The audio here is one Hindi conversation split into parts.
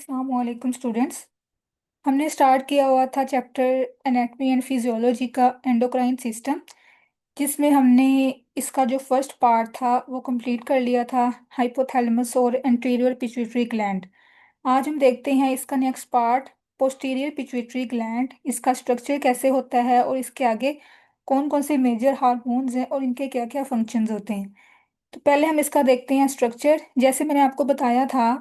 अस्सलाम स्टूडेंट्स। हमने स्टार्ट किया हुआ था चैप्टर एनाटॉमी एंड फिजियोलॉजी का एंडोक्राइन सिस्टम, जिसमें हमने इसका जो फर्स्ट पार्ट था वो कंप्लीट कर लिया था, हाइपोथैलेमस और एंटीरियर पिट्यूटरी ग्लैंड। आज हम देखते हैं इसका next part, posterior pituitary gland, इसका स्ट्रक्चर कैसे होता है और इसके आगे कौन कौन से मेजर हार्मोन्स हैं और इनके क्या क्या फंक्शंस होते हैं। तो पहले हम इसका देखते हैं स्ट्रक्चर। जैसे मैंने आपको बताया था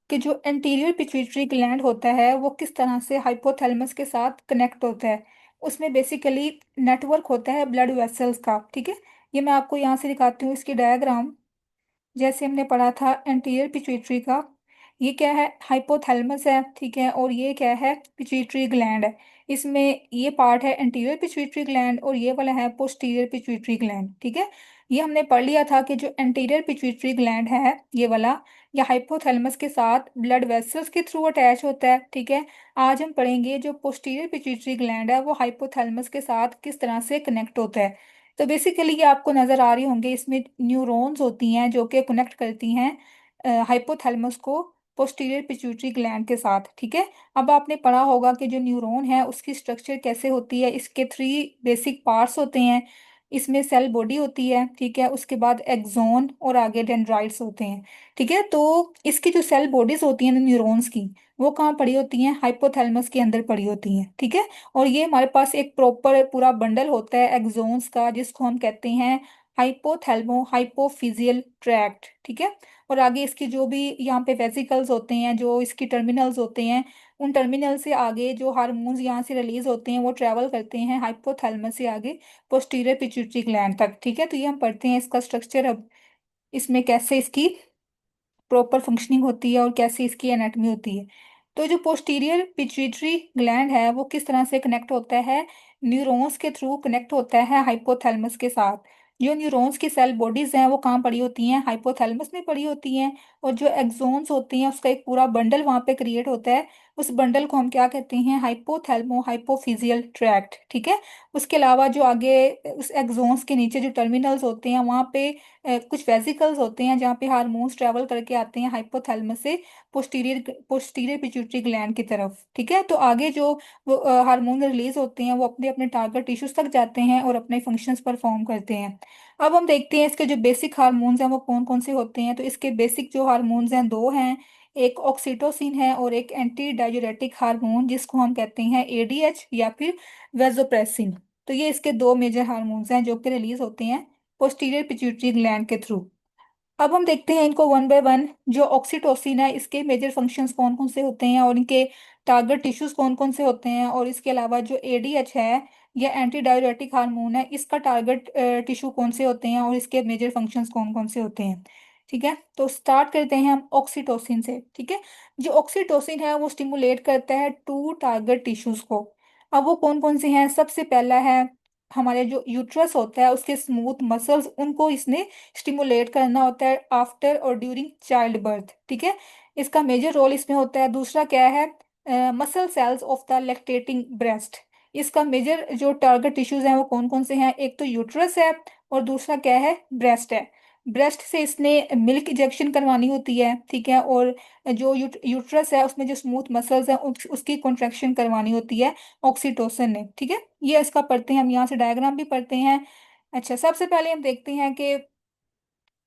कि जो एंटीरियर पिट्यूटरी ग्लैंड होता है वो किस तरह से हाइपोथैलेमस के साथ कनेक्ट होता है। उसमें बेसिकली नेटवर्क होता है ब्लड वेसल्स का। ठीक है, ये मैं आपको यहाँ से दिखाती हूँ इसकी डायग्राम। जैसे हमने पढ़ा था एंटीरियर पिट्यूटरी का, ये क्या है, हाइपोथैलेमस है। ठीक है, और ये क्या है, पिट्यूटरी ग्लैंड है। इसमें ये पार्ट है एंटीरियर पिट्यूटरी ग्लैंड और ये वाला है पोस्टीरियर पिट्यूटरी ग्लैंड। ठीक है, ये हमने पढ़ लिया था कि जो एंटीरियर पिट्यूटरी ग्लैंड है ये वाला, या हाइपोथैलेमस के साथ ब्लड वेसल्स के थ्रू अटैच होता है। ठीक है, आज हम पढ़ेंगे जो पोस्टीरियर पिट्यूटरी ग्लैंड है वो हाइपोथैलेमस के साथ किस तरह से कनेक्ट होता है। तो बेसिकली ये आपको नज़र आ रही होंगे, इसमें न्यूरॉन्स होती हैं जो कि कनेक्ट करती हैं हाइपोथैलेमस को पोस्टीरियर पिट्यूटरी ग्लैंड के साथ। ठीक है, अब आपने पढ़ा होगा कि जो न्यूरॉन है उसकी स्ट्रक्चर कैसे होती है। इसके थ्री बेसिक पार्ट्स होते हैं। इसमें सेल बॉडी होती है, ठीक है, उसके बाद एक्सोन और आगे डेंड्राइट्स होते हैं। ठीक है, तो इसकी जो सेल बॉडीज होती हैं न्यूरॉन्स की, वो कहाँ पड़ी होती हैं, हाइपोथैलेमस के अंदर पड़ी होती हैं। ठीक है, और ये हमारे पास एक प्रॉपर पूरा बंडल होता है एक्सोन्स का, जिसको हम कहते हैं हाइपोथैलेमो हाइपोफिजियल ट्रैक्ट। ठीक है, और आगे इसकी जो भी यहाँ पे वेसिकल्स होते हैं, जो इसकी टर्मिनल्स होते हैं, उन टर्मिनल से आगे जो हार्मोन्स यहाँ से रिलीज होते हैं वो ट्रेवल करते हैं हाइपोथैलेमस से आगे पोस्टीरियर पिट्यूटरी ग्लैंड तक। ठीक है, तो ये हम पढ़ते हैं इसका स्ट्रक्चर अब, इसमें कैसे इसकी प्रॉपर फंक्शनिंग होती है और कैसे इसकी एनाटॉमी होती है। तो जो पोस्टीरियर पिट्यूटरी ग्लैंड है वो किस तरह से कनेक्ट होता है, न्यूरॉन्स के थ्रू कनेक्ट होता है हाइपोथैलेमस के साथ। जो न्यूरॉन्स की सेल बॉडीज हैं वो कहाँ पड़ी होती हैं, हाइपोथैलेमस में पड़ी होती हैं। और जो एक्सोन्स होती हैं उसका एक पूरा बंडल वहाँ पे क्रिएट होता है। उस बंडल को हम क्या कहते हैं, हाइपोथैलेमो हाइपोफिजियल ट्रैक्ट। ठीक है, उसके अलावा जो आगे उस एक्सोन्स के नीचे जो टर्मिनल्स होते हैं वहाँ पे कुछ वेसिकल्स होते हैं जहाँ पे हार्मोन्स ट्रेवल करके आते हैं हाइपोथैलेमस से पोस्टीरियर पोस्टीरियर पिट्यूटरी ग्लैंड की तरफ। ठीक है, तो आगे जो वो हार्मोन रिलीज होते हैं वो अपने अपने टारगेट टिश्यूज तक जाते हैं और अपने फंक्शंस परफॉर्म करते हैं। अब हम देखते हैं इसके जो बेसिक हार्मोन्स हैं वो कौन कौन से होते हैं। तो इसके बेसिक जो हार्मोन्स हैं दो हैं, एक ऑक्सीटोसिन है और एक एंटी डाययूरेटिक हार्मोन जिसको हम कहते हैं एडीएच या फिर वेसोप्रेसिन। तो ये इसके दो मेजर हार्मोन्स हैं जो कि रिलीज होते हैं पोस्टीरियर पिट्यूटरी ग्लैंड के थ्रू। अब हम देखते हैं इनको वन बाय वन। जो ऑक्सीटोसिन है इसके मेजर फंक्शंस कौन कौन से होते हैं और इनके टारगेट टिश्यूज कौन कौन से होते हैं, और इसके अलावा जो एडीएच है या एंटी डाययूरेटिक हार्मोन है इसका टारगेट टिश्यू कौन से होते हैं और इसके मेजर फंक्शंस कौन कौन से होते हैं। ठीक है, तो स्टार्ट करते हैं हम ऑक्सीटोसिन से। ठीक है, जो ऑक्सीटोसिन है वो स्टिमुलेट करता है टू टारगेट टिश्यूज को। अब वो कौन कौन से हैं, सबसे पहला है हमारे जो यूट्रस होता है उसके स्मूथ मसल्स, उनको इसने स्टिमुलेट करना होता है आफ्टर और ड्यूरिंग चाइल्ड बर्थ। ठीक है, इसका मेजर रोल इसमें होता है। दूसरा क्या है, muscle cells of the lactating breast. इसका मेजर जो टारगेट टिश्यूज हैं वो कौन कौन से हैं, एक तो यूट्रस है और दूसरा क्या है, ब्रेस्ट है। ब्रेस्ट से इसने मिल्क इंजेक्शन करवानी होती है। ठीक है, और जो यूट्रस है उसमें जो स्मूथ मसल्स हैं उसकी कॉन्ट्रैक्शन करवानी होती है ऑक्सीटोसिन ने। ठीक है, ये इसका पढ़ते हैं हम, यहाँ से डायग्राम भी पढ़ते हैं। अच्छा, सबसे पहले हम देखते हैं कि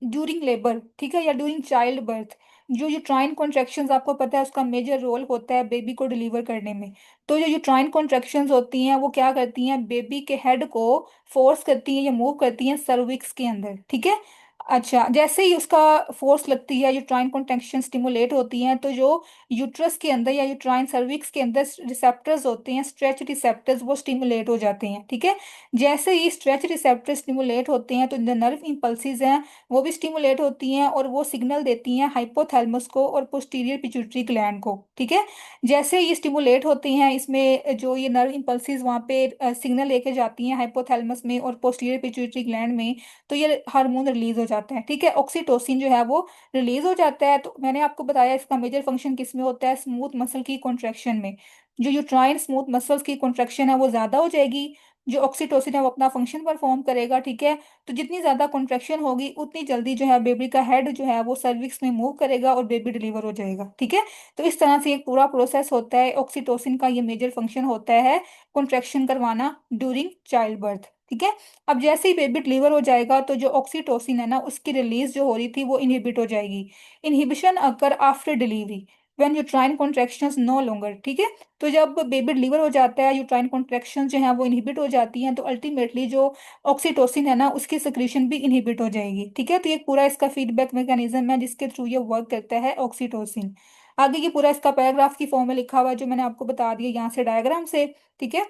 ड्यूरिंग लेबर, ठीक है, या ड्यूरिंग चाइल्ड बर्थ, जो यूट्राइन कॉन्ट्रैक्शंस आपको पता है उसका मेजर रोल होता है बेबी को डिलीवर करने में। तो जो यूट्राइन कॉन्ट्रैक्शंस होती हैं वो क्या करती हैं, बेबी के हेड को फोर्स करती हैं या मूव करती हैं सर्विक्स के अंदर। ठीक है, अच्छा, जैसे ही उसका फोर्स लगती है, यूट्राइन कॉन्ट्रैक्शन स्टिमुलेट होती हैं, तो जो यूट्रस के अंदर या यूट्राइन सर्विक्स के अंदर रिसेप्टर्स होते हैं, स्ट्रेच रिसेप्टर्स, वो स्टिमुलेट हो जाते हैं। ठीक है, जैसे ही स्ट्रेच रिसेप्टर स्टिमुलेट होते हैं तो जो नर्व इम्पल्सिस हैं वो भी स्टिमुलेट होती हैं और वो सिग्नल देती हैं हाइपोथैलेमस को और पोस्टीरियर पिट्यूटरी ग्लैंड को। ठीक है, जैसे ये स्टिमुलेट होती हैं इसमें जो ये नर्व इम्पल्सिस वहाँ पे सिग्नल लेके जाती हैं हाइपोथैलेमस में और पोस्टीरियर पिट्यूटरी ग्लैंड में, तो ये हार्मोन रिलीज हो जाते हैं। ठीक है, ऑक्सीटोसिन जो है वो रिलीज हो जाता है। तो मैंने आपको बताया इसका मेजर फंक्शन किस में होता है, स्मूथ मसल की कॉन्ट्रैक्शन में। जो यूट्राइन स्मूथ मसल्स की कॉन्ट्रैक्शन है वो ज़्यादा हो जाएगी जो ऑक्सीटोसिन है वो अपना फंक्शन परफॉर्म करेगा, ठीक है। तो जितनी ज्यादा कॉन्ट्रैक्शन होगी उतनी जल्दी जो है बेबी का हेड जो है वो सर्विक्स में मूव करेगा और बेबी डिलीवर हो जाएगा, ठीक है। तो इस तरह से एक पूरा प्रोसेस होता है, ऑक्सीटोसिन का ये मेजर फंक्शन होता है कॉन्ट्रैक्शन करवाना ड्यूरिंग चाइल्ड बर्थ, ठीक है। अब जैसे ही बेबी डिलीवर हो जाएगा तो जो ऑक्सीटोसिन है ना उसकी रिलीज जो हो रही थी वो इनहिबिट हो जाएगी। Inhibition occur after delivery when uterine contractions no longer, ठीक है। तो जब बेबी डिलीवर हो जाता है यूट्राइन कॉन्ट्रैक्शन जो है वो इनहिबिट हो जाती हैं, तो अल्टीमेटली जो ऑक्सीटोसिन है ना उसकी सिक्रीशन भी इनहिबिट हो जाएगी, ठीक है। तो ये पूरा इसका फीडबैक मैकेनिज्म है जिसके थ्रू ये वर्क करता है ऑक्सीटोसिन। आगे ये पूरा इसका पैराग्राफ की फॉर्म में लिखा हुआ है जो मैंने आपको बता दिया यहाँ से डायग्राम से, ठीक है।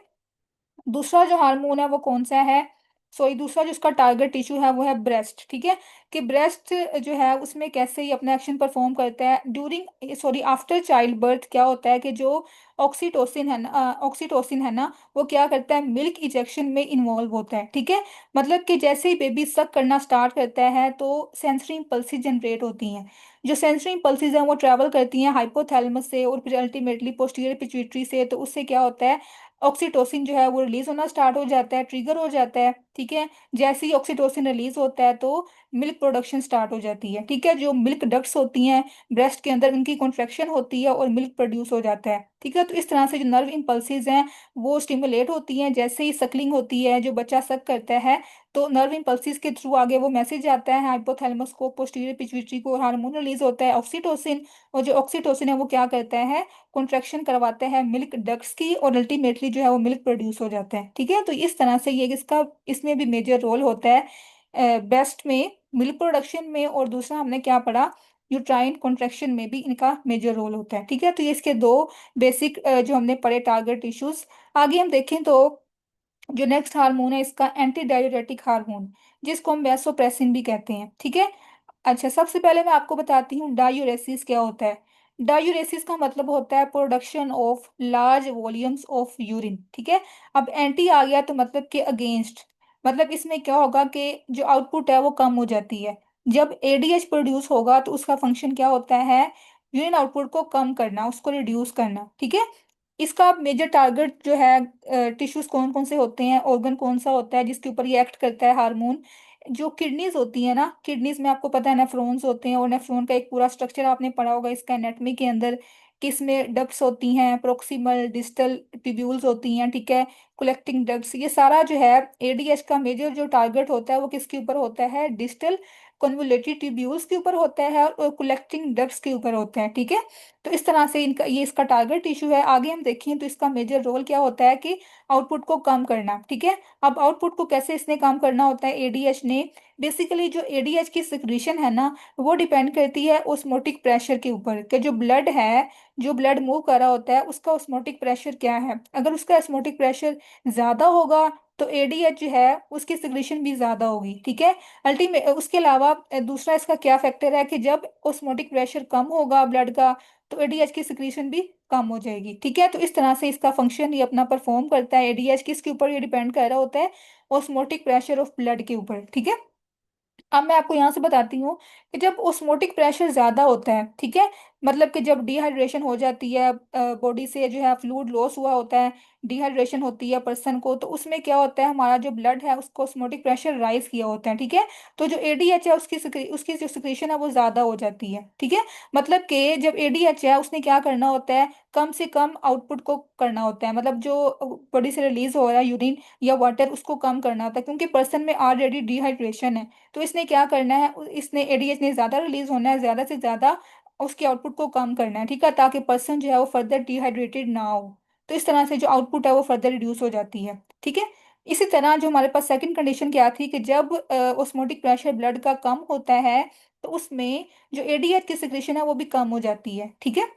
दूसरा जो हार्मोन है वो कौन सा है, सॉरी दूसरा जो उसका टारगेट टिश्यू है वो है ब्रेस्ट, ठीक है। कि ब्रेस्ट जो है उसमें कैसे ही अपना एक्शन परफॉर्म करता है during sorry after child birth. क्या होता है कि जो ऑक्सीटोसिन है ना वो क्या करता है मिल्क इजेक्शन में इन्वॉल्व होता है, ठीक है। मतलब कि जैसे ही बेबी सक करना स्टार्ट करता है तो सेंसरी इम्पल्सिस जनरेट होती हैं। जो सेंसरी इम्पल्सिस हैं वो ट्रैवल करती हैं हाइपोथैलेमस से और फिर अल्टीमेटली पोस्टीरियर पिट्यूटरी से। तो उससे क्या होता है ऑक्सीटोसिन जो है वो रिलीज होना स्टार्ट हो जाता है, ट्रिगर हो जाता है, ठीक है। जैसे ही ऑक्सीटोसिन रिलीज होता है तो मिल्क प्रोडक्शन स्टार्ट हो जाती है, ठीक है। जो मिल्क डक्ट्स होती हैं ब्रेस्ट के अंदर उनकी कॉन्ट्रैक्शन होती है और मिल्क प्रोड्यूस हो जाता है, ठीक है। तो इस तरह से जो नर्व इम्पल्सिस हैं वो स्टिमुलेट होती हैं जैसे ही सकलिंग होती है, जो बच्चा सक करता है तो नर्व इम्पल्सिस के थ्रू आगे वो मैसेज आता है हाइपोथैलेमस को, पोस्टीरियर पिट्यूटरी को, और हार्मोन रिलीज होता है ऑक्सीटोसिन। और जो ऑक्सीटोसिन है वो क्या करता है कॉन्ट्रैक्शन करवाता है मिल्क डक्ट्स की और अल्टीमेटली जो है वो मिल्क प्रोड्यूस हो जाता है, ठीक है। तो इस तरह से ये इसका इसमें भी मेजर रोल होता है ब्रेस्ट में मिल्क प्रोडक्शन में। और दूसरा हमने क्या पढ़ा यूट्राइन कॉन्ट्रैक्शन में भी इनका मेजर रोल होता है, ठीक है। तो ये इसके दो बेसिक जो हमने पढ़े टारगेट इश्यूज। आगे हम देखें तो जो नेक्स्ट हार्मोन है इसका एंटी डाययूरेटिक हार्मोन, जिसको हम वैसोप्रेसिन भी कहते हैं, ठीक है। अच्छा सबसे पहले मैं आपको बताती हूँ डायूरेसिस क्या होता है। डायूरेसिस का मतलब होता है production of large volumes of urine, ठीक है। अब एंटी आ गया तो मतलब कि अगेंस्ट, मतलब इसमें क्या होगा कि जो आउटपुट है वो कम हो जाती है। जब एडीएच प्रोड्यूस होगा तो उसका फंक्शन क्या होता है यूरिन आउटपुट को कम करना, उसको रिड्यूस करना, ठीक है। इसका मेजर टारगेट जो है टिश्यूज कौन कौन से होते हैं, ऑर्गन कौन सा होता है जिसके ऊपर ये एक्ट करता है हार्मोन। जो किडनीज होती है ना, किडनीज में आपको पता है नेफ्रॉन्स होते हैं और नेफ्रॉन का एक पूरा स्ट्रक्चर आपने पढ़ा होगा इसका एनाटॉमी के अंदर। किसमें डक्ट्स होती हैं, प्रोक्सिमल डिस्टल ट्यूब्यूल्स होती हैं, ठीक है, कलेक्टिंग डक्ट्स। ये सारा जो है एडीएच का मेजर जो टारगेट होता है वो किसके ऊपर होता है डिस्टल कन्वोल्यूटिव ट्यूब्यूल्स के ऊपर होता है और कलेक्टिंग डक्ट्स के ऊपर होता है, ठीक है। तो इस तरह से इनका ये इसका टारगेट इशू है। आगे हम देखें तो इसका मेजर रोल क्या होता है कि आउटपुट को कम करना, ठीक है। अब आउटपुट को कैसे इसने कम करना होता है एडीएच ने, बेसिकली जो एडीएच की सिक्रीशन है ना वो डिपेंड करती है ओस्मोटिक प्रेशर के ऊपर कि जो ब्लड है, जो ब्लड मूव कर रहा होता है उसका ओस्मोटिक प्रेशर क्या है। अगर उसका ओस्मोटिक प्रेशर ज्यादा होगा तो एडीएच जो है उसकी सिक्रीशन भी ज्यादा होगी, ठीक है। अल्टीमेट उसके अलावा दूसरा इसका क्या फैक्टर है कि जब ओस्मोटिक प्रेशर कम होगा ब्लड का तो एडीएच की सिक्रीशन भी कम हो जाएगी, ठीक है। तो इस तरह से इसका फंक्शन ये अपना परफॉर्म करता है। एडीएच किसके ऊपर ये डिपेंड कर रहा होता है ओस्मोटिक प्रेशर ऑफ ब्लड के ऊपर, ठीक है। अब मैं आपको यहाँ से बताती हूँ कि जब ओस्मोटिक प्रेशर ज्यादा होता है, ठीक है, मतलब कि जब डिहाइड्रेशन हो जाती है बॉडी से जो है फ्लूइड लॉस हुआ होता है, डिहाइड्रेशन होती है पर्सन को, तो उसमें क्या होता है हमारा जो ब्लड है उसको ओस्मोटिक प्रेशर राइज किया होता है, ठीक है। तो जो एडीएच है उसकी जो सिक्रीशन है वो ज्यादा हो जाती है, ठीक है। मतलब कि जब एडीएच है उसने क्या करना होता है कम से कम आउटपुट को करना होता है, मतलब जो बॉडी से रिलीज हो रहा है यूरिन या वाटर उसको कम करना होता है क्योंकि पर्सन में ऑलरेडी डिहाइड्रेशन है। तो इसने क्या करना है इसने एडीएच ने ज्यादा रिलीज होना है, ज्यादा से ज्यादा उसके आउटपुट को कम करना है, ठीक है, ताकि पर्सन जो है वो फर्दर डिहाइड्रेटेड ना हो। तो इस तरह से जो आउटपुट है वो फर्दर रिड्यूस हो जाती है, ठीक है। इसी तरह जो हमारे पास सेकंड कंडीशन क्या थी कि जब ओस्मोटिक प्रेशर ब्लड का कम होता है तो उसमें जो एडीएच की सिक्रेशन है वो भी कम हो जाती है, ठीक है।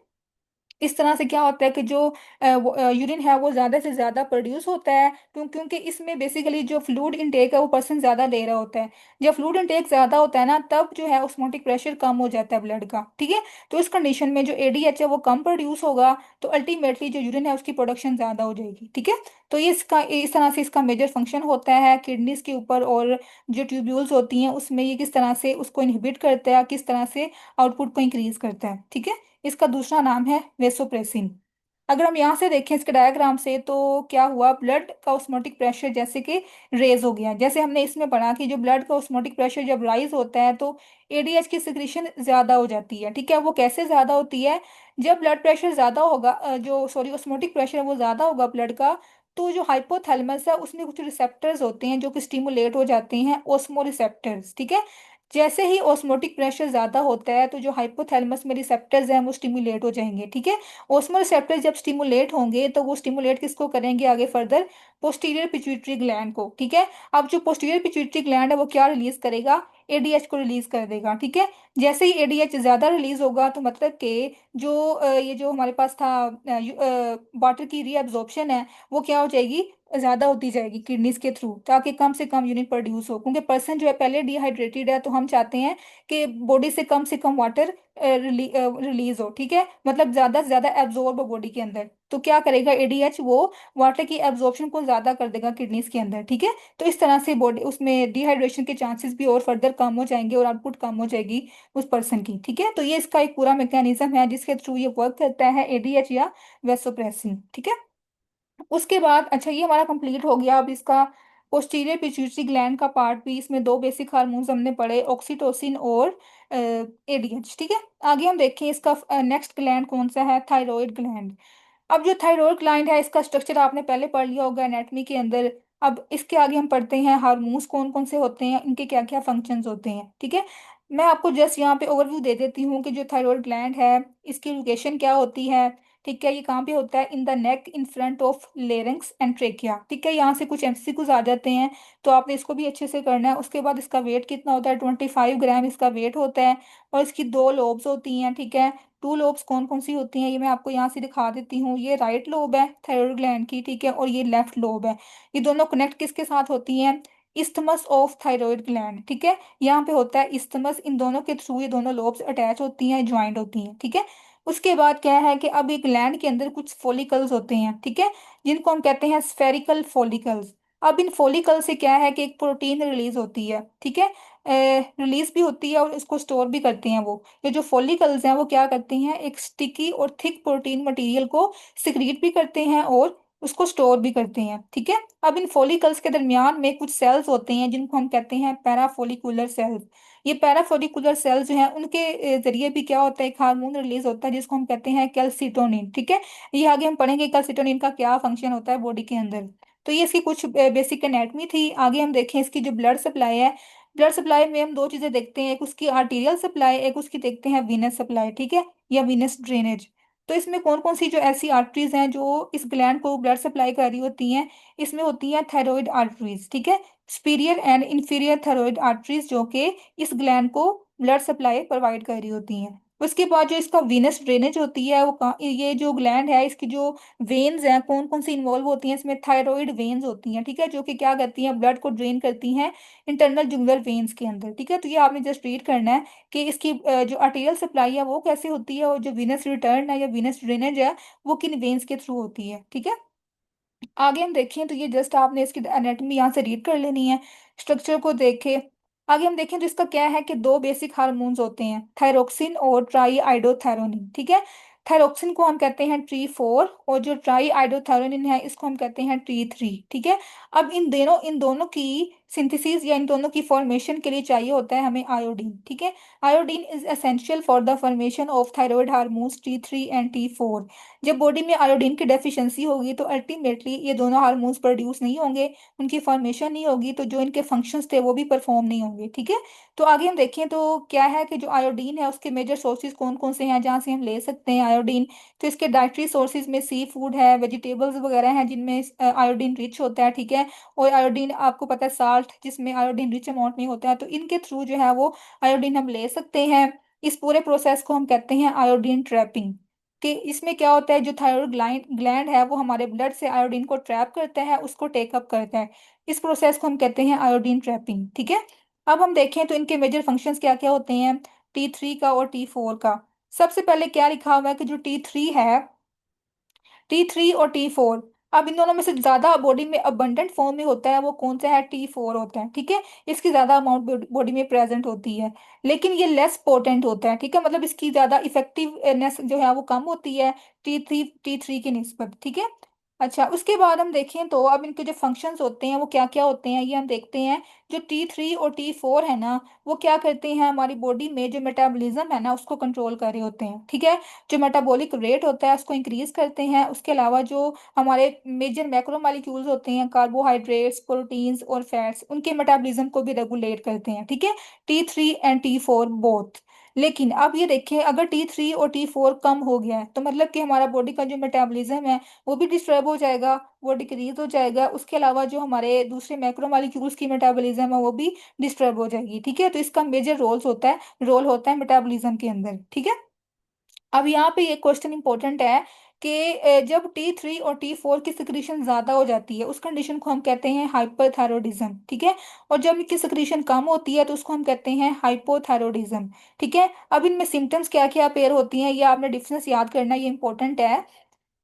इस तरह से क्या होता है कि जो यूरिन है वो ज़्यादा से ज़्यादा प्रोड्यूस होता है क्योंकि इसमें बेसिकली जो फ्लूइड इनटेक है वो पर्सन ज़्यादा ले रहा होता है। जब फ्लूइड इनटेक ज़्यादा होता है ना तब जो है ऑस्मोटिक प्रेशर कम हो जाता है ब्लड का, ठीक है। तो इस कंडीशन में जो एडीएच है वो कम प्रोड्यूस होगा तो अल्टीमेटली जो यूरिन है उसकी प्रोडक्शन ज़्यादा हो जाएगी, ठीक है। तो ये इसका इस तरह से इसका मेजर फंक्शन होता है किडनीज के ऊपर और जो ट्यूब्यूल्स होती हैं उसमें ये किस तरह से उसको इनहिबिट करता है, किस तरह से आउटपुट को इंक्रीज करता है, ठीक है। इसका दूसरा नाम है वेसोप्रेसिन। अगर हम यहाँ से देखें इसके डायग्राम से, तो क्या हुआ, ब्लड का ऑस्मोटिक प्रेशर जैसे कि रेज हो गया। जैसे हमने इसमें पढ़ा कि जो ब्लड का ऑस्मोटिक प्रेशर जब राइज होता है तो एडीएच की सिक्रीशन ज्यादा हो जाती है। ठीक है, वो कैसे ज्यादा होती है, जब ब्लड प्रेशर ज्यादा होगा, जो सॉरी ऑस्मोटिक प्रेशर है वो ज्यादा होगा ब्लड का, तो जो हाइपोथैलेमस है उसमें कुछ रिसेप्टर्स होते हैं जो कि स्टिमुलेट हो जाते हैं, ओस्मो रिसेप्टर्स। ठीक है, जैसे ही ऑस्मोटिक प्रेशर ज्यादा होता है तो जो हाइपोथैलेमस में रिसेप्टर्स हैं वो स्टिमुलेट हो जाएंगे। ठीक है, ओस्मो रिसेप्टर जब स्टिमुलेट होंगे तो वो स्टिमुलेट किसको करेंगे आगे फर्दर, पोस्टीरियर पिट्यूटरी ग्लैंड को। ठीक है, अब जो पोस्टीरियर पिट्यूटरी ग्लैंड है वो क्या रिलीज करेगा, एडीएच को रिलीज कर देगा। ठीक है, जैसे ही एडीएच ज्यादा रिलीज होगा तो मतलब कि जो ये जो हमारे पास था वाटर की रीअब्जॉर्प्शन है वो क्या हो जाएगी, ज्यादा होती जाएगी किडनीज के थ्रू, ताकि कम से कम यूनिट प्रोड्यूस हो। क्योंकि पर्सन जो है पहले डिहाइड्रेटेड है, तो हम चाहते हैं कि बॉडी से कम वाटर रिलीज हो। ठीक है, मतलब ज्यादा से ज्यादा एब्जॉर्ब हो बॉडी के अंदर। तो क्या करेगा एडीएच, वो वाटर की एब्जॉर्प्शन को ज्यादा कर देगा किडनीज के अंदर। ठीक है, तो इस तरह से बॉडी उसमें डिहाइड्रेशन के चांसेस भी और फर्दर कम हो जाएंगे और आउटपुट कम हो जाएगी उस पर्सन की। ठीक है, तो ये इसका एक पूरा मैकेनिज्म है जिसके थ्रू ये वर्क करता है, एडीएच या वेसोप्रेसिन। ठीक है, उसके बाद अच्छा ये हमारा कंप्लीट हो गया। अब इसका पोस्टीरियर पिट्यूटरी ग्लैंड का पार्ट भी, इसमें दो बेसिक हार्मोन्स हमने पढ़े, ऑक्सीटोसिन और एडीएच। ठीक है, आगे हम देखें इसका नेक्स्ट ग्लैंड कौन सा है, थायराइड ग्लैंड। अब जो थायराइड ग्लैंड है इसका स्ट्रक्चर आपने पहले पढ़ लिया होगा एनाटॉमी के अंदर। अब इसके आगे हम पढ़ते हैं हार्मोन्स कौन कौन से होते हैं, इनके क्या क्या फंक्शंस होते हैं। ठीक है, मैं आपको जस्ट यहाँ पे ओवरव्यू दे देती हूँ कि जो थायराइड ग्लैंड है इसकी लोकेशन क्या होती है। ठीक है, ये कहाँ पे होता है, in the neck in front of larynx and trachea. ठीक है, यहाँ से कुछ एमसीक्यूज आ जाते हैं, तो आपने इसको भी अच्छे से करना है। उसके बाद इसका वेट कितना होता है, 25 ग्राम इसका वेट होता है। और इसकी दो लोब्स होती हैं। ठीक है, टू लोब्स कौन कौन सी होती हैं ये मैं आपको यहाँ से दिखा देती हूँ। ये राइट लोब है थायराइड ग्लैंड की। ठीक है, और ये लेफ्ट लोब है। ये दोनों कनेक्ट किसके साथ होती हैं, इस्थमस ऑफ थायराइड ग्लैंड। ठीक है, यहाँ पे होता है इस्थमस, इन दोनों के थ्रू ये दोनों लोब्स अटैच होती हैं, ज्वाइंट होती हैं। ठीक है, उसके बाद क्या है कि अब एक ग्लैंड के अंदर कुछ फॉलिकल्स होते हैं। ठीक है, जिनको हम कहते हैं स्फेरिकल फॉलिकल्स। अब इन फॉलिकल से क्या है कि एक प्रोटीन रिलीज होती है। ठीक है, रिलीज भी होती है और इसको स्टोर भी करते हैं वो। ये जो फॉलिकल्स हैं वो क्या करते हैं, एक स्टिकी और थिक प्रोटीन मटेरियल को सिक्रीट भी करते हैं और उसको स्टोर भी करते हैं। ठीक है, अब इन फॉलिकल्स के दरमियान में कुछ सेल्स होते हैं जिनको हम कहते हैं पैराफोलिकुलर सेल्स। ये पैराफोलिकुलर सेल्स जो हैं उनके जरिए भी क्या होता है, एक हार्मोन रिलीज होता है जिसको हम कहते हैं कैल्सिटोनिन। ठीक है, ये आगे हम पढ़ेंगे कैल्सिटोनिन का क्या फंक्शन होता है बॉडी के अंदर। तो ये इसकी कुछ बेसिक एनाटॉमी थी। आगे हम देखें इसकी जो ब्लड सप्लाई है, ब्लड सप्लाई में हम दो चीजें देखते हैं, एक उसकी आर्टीरियल सप्लाई, एक उसकी देखते हैं वीनस सप्लाई। ठीक है, या वीनस ड्रेनेज। तो इसमें कौन कौन सी जो ऐसी आर्टरीज हैं जो इस ग्लैंड को ब्लड सप्लाई कर रही होती हैं, इसमें होती हैं थायराइड आर्टरीज। ठीक है, superior and inferior thyroid arteries जो कि इस ग्लैंड को ब्लड सप्लाई प्रोवाइड कर रही होती हैं। उसके बाद जो इसका वीनस ड्रेनेज होती है वो ये जो ग्लैंड है इसकी जो वेन्स हैं कौन कौन सी इन्वॉल्व होती हैं, इसमें थायराइड वेन्स होती हैं। ठीक है, जो कि क्या करती हैं, ब्लड को ड्रेन करती हैं इंटरनल जुगुलर वेन्स के अंदर। ठीक है, तो ये आपने जस्ट रीड करना है कि इसकी जो आर्टेरियल सप्लाई है वो कैसे होती है, और जो वीनस रिटर्न है या वीनस ड्रेनेज है वो किन वेन्स के थ्रू होती है। ठीक है, आगे हम देखें तो ये जस्ट आपने इसकी एनाटॉमी यहाँ से रीड कर लेनी है, स्ट्रक्चर को देखे। आगे हम देखें तो इसका क्या है कि दो बेसिक हार्मोन्स होते हैं, थायरोक्सिन और ट्राई आइडोथैरोनिन। ठीक है, थायरोक्सिन को हम कहते हैं T4 और जो ट्राई आइडोथैरोनिन है इसको हम कहते हैं T3। ठीक है, अब इन दोनों की सिंथेसिस या इन दोनों की फॉर्मेशन के लिए चाहिए होता है हमें आयोडीन। ठीक है, iodine is essential for the formation of thyroid hormones T3 and T4। जब बॉडी में आयोडीन की डेफिशिएंसी होगी तो अल्टीमेटली ये दोनों हार्मोन्स प्रोड्यूस नहीं होंगे, उनकी फॉर्मेशन नहीं होगी, तो जो इनके फंक्शंस थे वो भी परफॉर्म नहीं होंगे। ठीक है, तो आगे हम देखें तो क्या है कि जो आयोडीन है उसके मेजर सोर्सेज कौन कौन से हैं जहाँ से हम ले सकते हैं आयोडीन। तो इसके डाइटरी सोर्सेज में सी फूड है, वेजिटेबल्स वगैरह हैं जिनमें आयोडीन रिच होता है। ठीक है, और आयोडीन आपको पता है साल्ट जिसमें आयोडीन रिच अमाउंट में होता है, तो इनके थ्रू जो है वो आयोडीन हम ले सकते हैं। इस पूरे प्रोसेस को हम कहते हैं आयोडीन ट्रैपिंग। कि इसमें क्या होता है, जो थायराइड ग्लैंड ग्लैंड है वो हमारे ब्लड से आयोडीन को ट्रैप करता है, उसको टेकअप करता है। इस प्रोसेस को हम कहते हैं आयोडीन ट्रैपिंग। ठीक है, अब हम देखें तो इनके मेजर फंक्शंस क्या क्या होते हैं, T3 का और T4 का। सबसे पहले क्या लिखा हुआ है कि जो T3 है, T3 और T4, अब इन दोनों में से ज्यादा बॉडी में अबंडेंट फॉर्म में होता है वो कौन सा है, T4 होता है, ठीक है। इसकी ज्यादा अमाउंट बॉडी में प्रेजेंट होती है, लेकिन ये लेस पोटेंट होता है, ठीक है, मतलब इसकी ज्यादा इफेक्टिवनेस जो है वो कम होती है T3 की निस्बत, ठीक है। अच्छा, उसके बाद हम देखें तो अब इनके जो फंक्शंस होते हैं वो क्या क्या होते हैं, ये हम देखते हैं। जो T3 और T4 है ना, वो क्या करते हैं, हमारी बॉडी में जो मेटाबॉलिज्म है ना उसको कंट्रोल कर रहे होते हैं, ठीक है। जो मेटाबॉलिक रेट होता है उसको इंक्रीज करते हैं। उसके अलावा जो हमारे मेजर मैक्रोमोलिक्यूल्स होते हैं, कार्बोहाइड्रेट्स, प्रोटीन्स और फैट्स, उनके मेटाबॉलिज्म को भी रेगुलेट करते हैं, ठीक है। T3 and T4 both. लेकिन अब ये देखें, अगर T3 और T4 कम हो गया है तो मतलब कि हमारा बॉडी का जो मेटाबॉलिज्म है वो भी डिस्टर्ब हो जाएगा, वो डिक्रीज हो जाएगा। उसके अलावा जो हमारे दूसरे मैक्रोमोलिक्यूल्स की मेटाबॉलिज्म है वो भी डिस्टर्ब हो जाएगी, ठीक है। तो इसका मेजर रोल होता है मेटाबॉलिज्म के अंदर, ठीक है। अब यहाँ पे ये क्वेश्चन इंपॉर्टेंट है कि जब T3 और T4 की सिक्रीशन ज्यादा हो जाती है उस कंडीशन को हम कहते हैं हाइपरथायरॉयडिज्म, ठीक है। और जब इनकी सिक्रीशन कम होती है तो उसको हम कहते हैं हाइपोथायरॉयडिज्म, ठीक है। अब इनमें सिम्टम्स क्या क्या अपेयर होती हैं, ये आपने डिफरेंस याद करना, ये इंपॉर्टेंट है।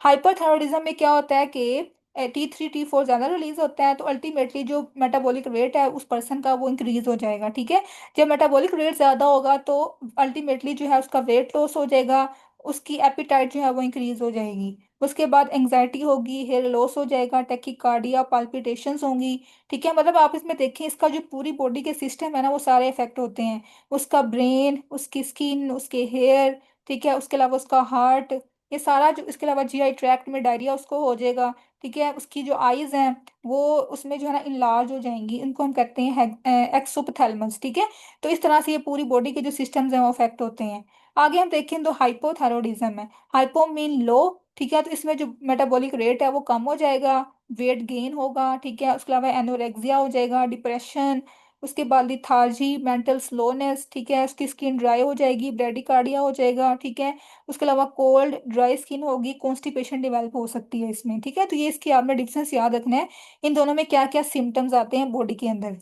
हाइपरथायरॉयडिज्म में क्या होता है कि T3 T4 ज्यादा रिलीज होता है, तो अल्टीमेटली जो मेटाबॉलिक रेट है उस पर्सन का वो इंक्रीज हो जाएगा, ठीक है। जब मेटाबॉलिक रेट ज्यादा होगा तो अल्टीमेटली जो है उसका वेट लॉस हो जाएगा, उसकी एपिटाइट जो है वो इंक्रीज हो जाएगी। उसके बाद एंग्जाइटी होगी, हेयर लॉस हो जाएगा, टेकिकार्डिया, पाल्पिटेशंस होंगी, ठीक है। मतलब आप इसमें देखें, इसका जो पूरी बॉडी के सिस्टम है ना वो सारे इफेक्ट होते हैं। उसका ब्रेन, उसकी स्किन, उसके हेयर, ठीक है, उसके अलावा उसका हार्ट, ये सारा जो, इसके अलावा जीआई ट्रैक्ट में डायरिया उसको हो जाएगा, ठीक है। उसकी जो आईज हैं वो उसमें जो है ना इनलार्ज हो जाएंगी, इनको हम कहते हैं एक्सोपथैलेमस, ठीक है। तो इस तरह से ये पूरी बॉडी के जो सिस्टम्स हैं वो अफेक्ट होते हैं। आगे हम देखें तो हाइपोथायरॉयडिज्म है। हाइपो मीन लो, ठीक है, तो इसमें जो मेटाबॉलिक रेट है वो कम हो जाएगा, वेट गेन होगा, ठीक है। उसके अलावा एनोरेक्सिया हो जाएगा, डिप्रेशन, उसके बाद लिथार्जी, मेंटल स्लोनेस, ठीक है। उसकी स्किन ड्राई हो जाएगी, ब्रेडिकार्डिया हो जाएगा, ठीक है। उसके अलावा कोल्ड ड्राई स्किन होगी, कॉन्स्टिपेशन डेवलप हो सकती है इसमें, ठीक है। तो ये इसकी आपने डिफरेंस याद रखना है, इन दोनों में क्या क्या सिम्टम्स आते हैं बॉडी के अंदर,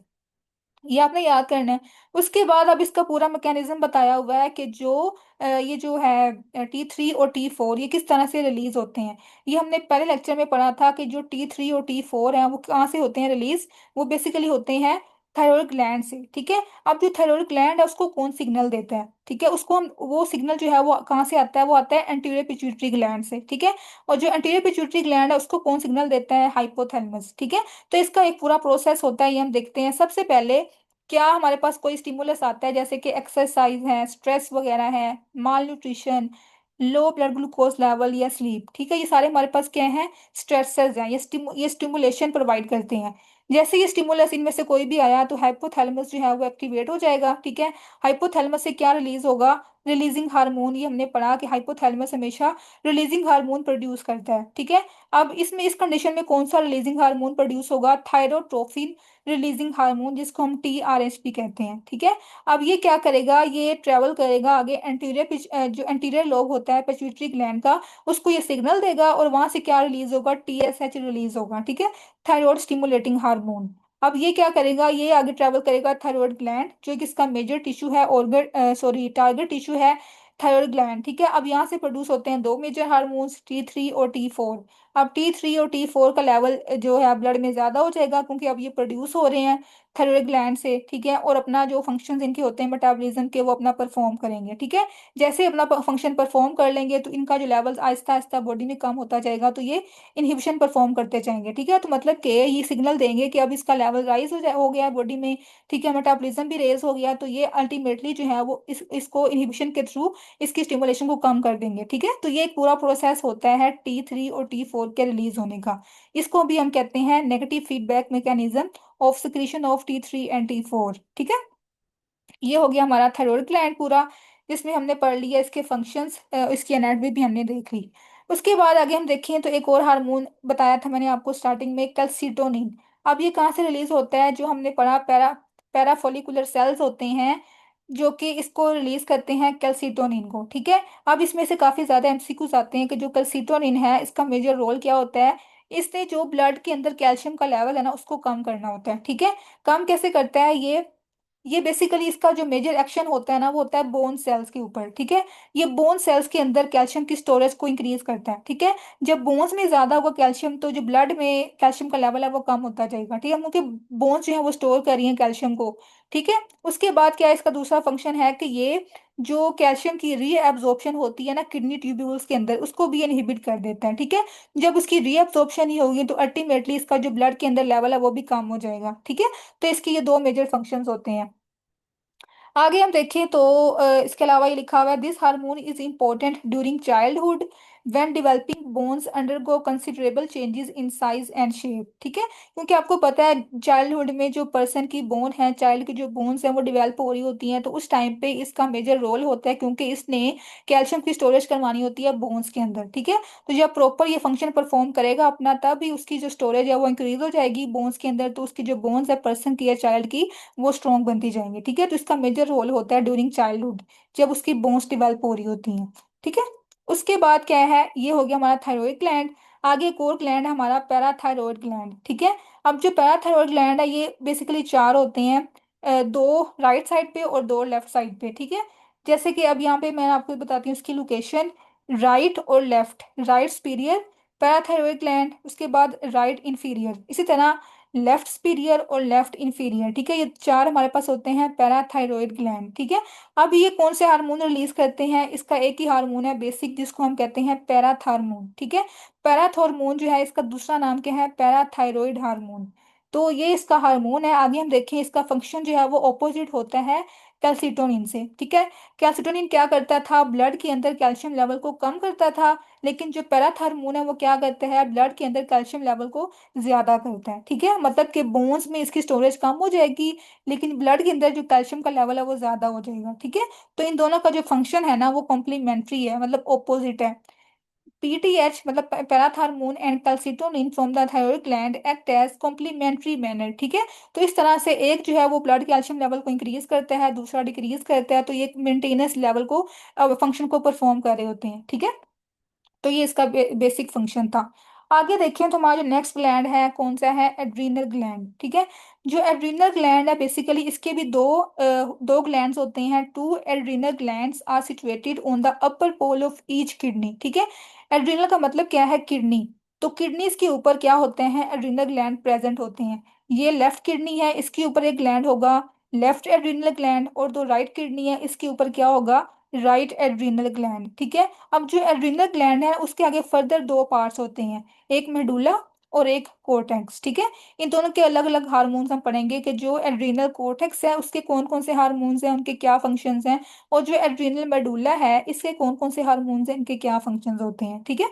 ये आपने याद करना है। उसके बाद अब इसका पूरा मैकेनिज्म बताया हुआ है कि जो ये जो है T3 और T4 ये किस तरह से रिलीज होते हैं। ये हमने पहले लेक्चर में पढ़ा था कि जो T3 और T4 हैं वो कहाँ से होते हैं रिलीज, वो बेसिकली होते हैं थायराइड ग्लैंड से, ठीक है। अब जो थायराइड ग्लैंड है उसको कौन सिग्नल देता है, ठीक है, उसको हम, वो सिग्नल जो है वो कहाँ से आता है, वो आता है एंटीरियर पिट्यूटरी ग्लैंड से, ठीक है। और जो एंटीरियर पिट्यूटरी ग्लैंड है उसको कौन सिग्नल देता है, हाइपोथैलेमस, ठीक है। तो इसका एक पूरा प्रोसेस होता है, ये हम देखते हैं। सबसे पहले क्या हमारे पास कोई स्टिमुलस आता है, जैसे कि एक्सरसाइज है, स्ट्रेस वगैरह है, malnutrition, low blood glucose level या स्लीप, ठीक है, ये सारे हमारे पास क्या हैं, स्ट्रेसर्स हैं, ये स्टिमुलेशन प्रोवाइड करते हैं। जैसे ये स्टिमुलस इनमें से कोई भी आया तो हाइपोथैलेमस जो है वो एक्टिवेट हो जाएगा, ठीक है। हाइपोथैलेमस से क्या रिलीज होगा, रिलीजिंग हार्मोन, ये हमने पढ़ा कि हाइपोथैलेमस हमेशा रिलीजिंग हार्मोन प्रोड्यूस करता है, ठीक है। अब इसमें इस कंडीशन में कौन सा रिलीजिंग हार्मोन प्रोड्यूस होगा, थायरोट्रोफिन रिलीजिंग हार्मोन, जिसको हम TRH भी कहते हैं, ठीक है। अब ये क्या करेगा, ये ट्रेवल करेगा आगे जो एंटीरियर लोब होता है पिट्यूटरी ग्लैंड का, उसको ये सिग्नल देगा और वहां से क्या रिलीज होगा, TSH रिलीज होगा, ठीक है, थायराइड स्टिमुलेटिंग हार्मोन। अब ये क्या करेगा, ये आगे ट्रेवल करेगा थायराइड ग्लैंड, जो कि इसका मेजर टिश्यू है, ऑर्गन सॉरी टारगेट टिश्यू है थायराइड ग्लैंड, ठीक है। अब यहाँ से प्रोड्यूस होते हैं दो मेजर हार्मोन्स, T3 और T4। अब T3 और T4 का लेवल जो है ब्लड में ज्यादा हो जाएगा, क्योंकि अब ये प्रोड्यूस हो रहे हैं थायराइड ग्लैंड से, ठीक है। और अपना जो फंक्शंस इनके होते हैं मेटाबॉलिज्म के वो अपना परफॉर्म करेंगे, ठीक है। जैसे ही अपना फंक्शन परफॉर्म कर लेंगे तो इनका जो लेवल आहिस्ता आहिस्ता बॉडी में कम होता जाएगा, तो ये इनहिबिशन परफॉर्म करते जाएंगे, ठीक है। तो मतलब कि ये सिग्नल देंगे कि अब इसका लेवल राइज हो गया है बॉडी में, ठीक है, मेटाबॉलिज्म भी रेज हो गया, तो ये अल्टीमेटली जो है वो इसको इनहिबिशन के थ्रू इसकी स्टिमुलेशन को कम कर देंगे, ठीक है। तो ये एक पूरा प्रोसेस होता है T3 और T4 के रिलीज होने का। इसको भी हम कहते हैं negative feedback mechanism of secretion of T3 and T4, ठीक है। ये हो गया हमारा थायराइड ग्लैंड पूरा, जिसमें हमने पढ़ लिया इसके फंक्शंस, इसकी एनाटॉमी भी हमने देख ली। उसके बाद आगे हम देखें तो एक और हार्मोन बताया था मैंने आपको स्टार्टिंग में, कैल्सिटोनिन। अब ये कहाँ से रिलीज होता है, जो हमने पढ़ा पैराफोलिकुलर सेल्स होते हैं जो कि इसको रिलीज करते हैं कैल्सिटोनिन को, ठीक है। अब इसमें से काफी ज्यादा एमसीक्यूज आते हैं कि जो कैल्सिटोनिन है इसका मेजर रोल क्या होता है। इसने जो ब्लड के अंदर कैल्शियम का लेवल है ना उसको कम करना होता है, ठीक है। कम कैसे करता है ये, ये बेसिकली इसका जो मेजर एक्शन होता है ना वो होता है बोन सेल्स के ऊपर, ठीक है। ये बोन सेल्स के अंदर कैल्शियम की स्टोरेज को इंक्रीज करता है, ठीक है। जब बोन्स में ज्यादा होगा कैल्शियम तो जो ब्लड में कैल्शियम का लेवल है वो कम होता जाएगा, ठीक है, क्योंकि बोन्स जो है वो स्टोर कर रही हैं कैल्शियम को, ठीक है। उसके बाद क्या है, इसका दूसरा फंक्शन है कि ये जो कैल्शियम की रीएब्जॉर्प्शन होती है ना किडनी ट्यूब्यूल्स के अंदर, उसको भी इनहिबिट कर देता है, ठीक है। जब उसकी रीएब्जॉर्प्शन ही होगी तो अल्टीमेटली इसका जो ब्लड के अंदर लेवल है वो भी कम हो जाएगा, ठीक है। तो इसके ये दो मेजर फंक्शंस होते हैं। आगे हम देखें तो इसके अलावा ये लिखा हुआ है this hormone is important during childhood when developing bones undergo considerable changes in size and shape, ठीक है। क्योंकि आपको पता है चाइल्डहुड में जो पर्सन की बोन है, चाइल्ड की जो बोन्स हैं वो डेवलप हो रही होती हैं, तो उस टाइम पे इसका मेजर रोल होता है क्योंकि इसने कैल्शियम की स्टोरेज करवानी होती है बोन्स के अंदर, ठीक है। तो जब प्रॉपर ये फंक्शन परफॉर्म करेगा अपना तब ही उसकी जो स्टोरेज है वो इंक्रीज हो जाएगी बोन्स के अंदर, तो उसकी जो बोन्स है पर्सन की या चाइल्ड की वो स्ट्रॉन्ग बनती जाएंगी, ठीक है। तो इसका मेजर रोल होता है ड्यूरिंग चाइल्डहुड जब उसकी बोन्स डेवलप हो रही होती हैं, ठीक है। उसके बाद क्या है, ये हो गया हमारा थायराइड ग्लैंड। आगे एक और ग्लैंड है हमारा पैराथायरॉयड ग्लैंड, ठीक है। अब जो पैराथायरॉयड ग्लैंड है ये बेसिकली चार होते हैं, दो राइट साइड पे और दो लेफ्ट साइड पे, ठीक है। जैसे कि अब यहाँ पे मैं आपको बताती हूँ इसकी लोकेशन, राइट और left, right superior parathyroid gland, उसके बाद राइट इंफीरियर, इसी तरह लेफ्ट सुपीरियर और लेफ्ट इंफीरियर, ठीक है। ये चार हमारे पास होते हैं पैराथायरॉयड ग्लैंड, ठीक है। अब ये कौन से हार्मोन रिलीज करते हैं, इसका एक ही हार्मोन है बेसिक जिसको हम कहते हैं पैराथार्मोन, ठीक है। पैराथार्मोन जो है इसका दूसरा नाम क्या है, पैराथायरॉयड हार्मोन। तो ये इसका हार्मोन है। आगे हम देखें इसका फंक्शन जो है वो ऑपोजिट होता है कैल्सिटोनिन से, ठीक है। कैल्सिटोनिन क्या करता था, ब्लड के अंदर कैल्शियम लेवल को कम करता था, लेकिन जो पैराथार्मोन है वो क्या करता है, ब्लड के अंदर कैल्शियम लेवल को ज्यादा करता है, ठीक है। मतलब कि बोन्स में इसकी स्टोरेज कम हो जाएगी लेकिन ब्लड के अंदर जो कैल्शियम का लेवल है वो ज्यादा हो जाएगा, ठीक है। तो इन दोनों का जो फंक्शन है ना वो कॉम्प्लीमेंट्री है, मतलब ऑपोजिट है। पीटीएच मतलब parathormone and calcitonin from the thyroid gland act as complementary manner, ठीक है। तो इस तरह से एक जो है वो ब्लड कैल्शियम लेवल को इंक्रीज करता है, दूसरा डिक्रीज करता है, तो ये मेंटेनेंस लेवल को फंक्शन को परफॉर्म कर रहे होते हैं, ठीक है। तो ये इसका बेसिक फंक्शन था। आगे देखें तो हमारा जो नेक्स्ट ग्लैंड है कौन सा है, एड्रीनल ग्लैंड, ठीक है। जो एड्रीनल ग्लैंड है बेसिकली इसके भी दो ग्लैंड्स होते हैं, two adrenal glands are situated on the upper pole of each kidney, ठीक है। एड्रीनल का मतलब क्या है, किडनी। तो किडनीज के ऊपर क्या होते हैं, एड्रीनल ग्लैंड प्रेजेंट होते हैं। ये लेफ्ट किडनी है, इसके ऊपर एक ग्लैंड होगा लेफ्ट एड्रीनल ग्लैंड, और दो राइट किडनी है इसके ऊपर क्या होगा, राइट एड्रीनल ग्लैंड, ठीक है। अब जो एड्रीनल ग्लैंड है उसके आगे फर्दर दो पार्ट्स होते हैं, एक मेडुला और एक कोर्टेक्स, ठीक है। इन दोनों के अलग अलग हार्मोन्स हम पढ़ेंगे कि जो एड्रीनल कोर्टेक्स है उसके कौन कौन से हार्मोन्स हैं, उनके क्या फंक्शंस हैं, और जो एड्रीनल मेडुला है इसके कौन कौन से हार्मोन्स हैं, इनके क्या फंक्शंस होते हैं, ठीक है।